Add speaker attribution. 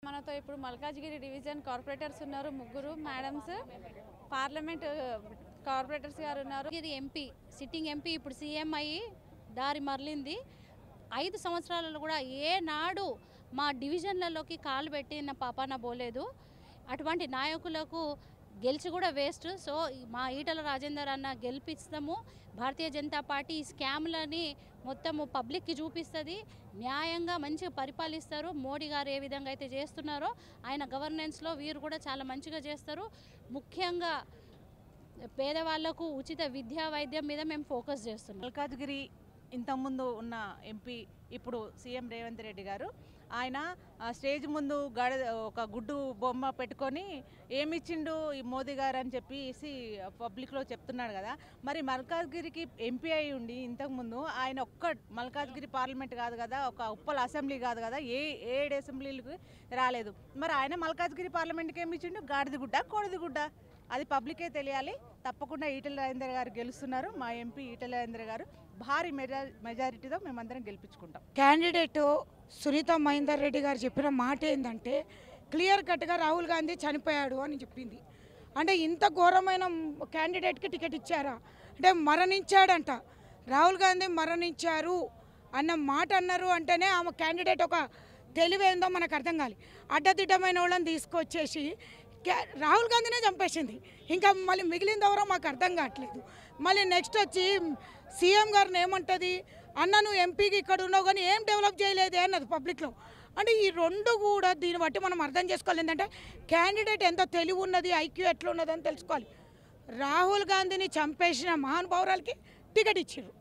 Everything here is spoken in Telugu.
Speaker 1: మనతో ఇప్పుడు మల్కాజ్గిరి డివిజన్ కార్పొరేటర్స్ ఉన్నారు, ముగ్గురు మేడమ్స్. పార్లమెంట్ కార్పొరేటర్స్ గారు ఉన్నారు.
Speaker 2: ఇది ఎంపీ, సిట్టింగ్ ఎంపీ ఇప్పుడు సీఎం అయ్యి దారి మరలింది. 5 సంవత్సరాలలో కూడా ఏనాడు మా డివిజన్లలోకి కాలు పెట్టిన పాపాన పోలేదు. అటువంటి నాయకులకు గెలిచి కూడా వేస్ట్. సో మా ఈటల రాజేందర్ అన్న గెలిపిస్తాము. భారతీయ జనతా పార్టీ ఈ స్కామ్లని మొత్తము పబ్లిక్కి చూపిస్తుంది. న్యాయంగా మంచిగా పరిపాలిస్తారు. మోడీ గారు ఏ విధంగా అయితే చేస్తున్నారో ఆయన గవర్నెన్స్లో వీరు కూడా చాలా మంచిగా చేస్తారు. ముఖ్యంగా పేదవాళ్లకు ఉచిత విద్యా వైద్యం మీద మేము ఫోకస్ చేస్తున్నాం.
Speaker 3: మల్కాజ్గిరి ఇంతకుముందు ఉన్న ఎంపీ ఇప్పుడు సీఎం రేవంత్ రెడ్డి గారు ఆయన స్టేజ్ ముందు ఒక గుడ్డు బొమ్మ పెట్టుకొని ఏమిచ్చిండు ఈ మోదీ గారు అని చెప్పేసి పబ్లిక్లో చెప్తున్నాడు కదా. మరి మల్కాజ్గిరికి ఎంపీ అయి ఉండి ఇంతకుముందు ఆయన ఒక్క మల్కాజ్గిరి పార్లమెంట్ కాదు కదా, ఒక ఉప్పల్ అసెంబ్లీ కాదు కదా, ఏడు అసెంబ్లీలకు రాలేదు. మరి ఆయన మల్కాజ్గిరి పార్లమెంట్కి ఏమి ఇచ్చిండు? గాడిదిగుడ్డ కోడిదిగుడ్డ? అది పబ్లికే తెలియాలి. తప్పకుండా ఈటల రాజేందర్ గారు గెలుస్తున్నారు. మా ఎంపీ ఈటల రాజేందర్ గారు భారీ మెజారిటీతో మేమందరం గెలిపించుకుంటాం.
Speaker 4: క్యాండిడేట్ సునీత మహేందర్ రెడ్డి గారు చెప్పిన మాట ఏంటంటే క్లియర్ కట్గా రాహుల్ గాంధీ చనిపోయాడు అని చెప్పింది. అంటే ఇంత ఘోరమైన క్యాండిడేట్కి టికెట్ ఇచ్చారా? అంటే మరణించాడంట, రాహుల్ గాంధీ మరణించారు అన్న మాట అన్నారు అంటేనే ఆమె క్యాండిడేట్ ఒక తెలివేందో మనకు అర్థం కాలి. అడ్డదిడ్డమైన వాళ్ళని తీసుకొచ్చేసి రాహుల్ గాంధీనే చంపేసింది. ఇంకా మళ్ళీ మిగిలింది ఎవరో మాకు అర్థం కావట్లేదు. మళ్ళీ నెక్స్ట్ వచ్చి సీఎం గారిని ఏమంటుంది, అన్న నువ్వు ఎంపీకి ఇక్కడ ఉన్నావు కానీ ఏం డెవలప్ చేయలేదే అన్నది పబ్లిక్లో. అంటే ఈ రెండు కూడా దీన్ని బట్టి మనం అర్థం చేసుకోవాలి. ఏంటంటే క్యాండిడేట్ ఎంత తెలివి ఉన్నది, ఐక్యూ ఎట్లా ఉన్నదని తెలుసుకోవాలి. రాహుల్ గాంధీని చంపేసిన మహానుభావురాలకి టికెట్ ఇచ్చారు.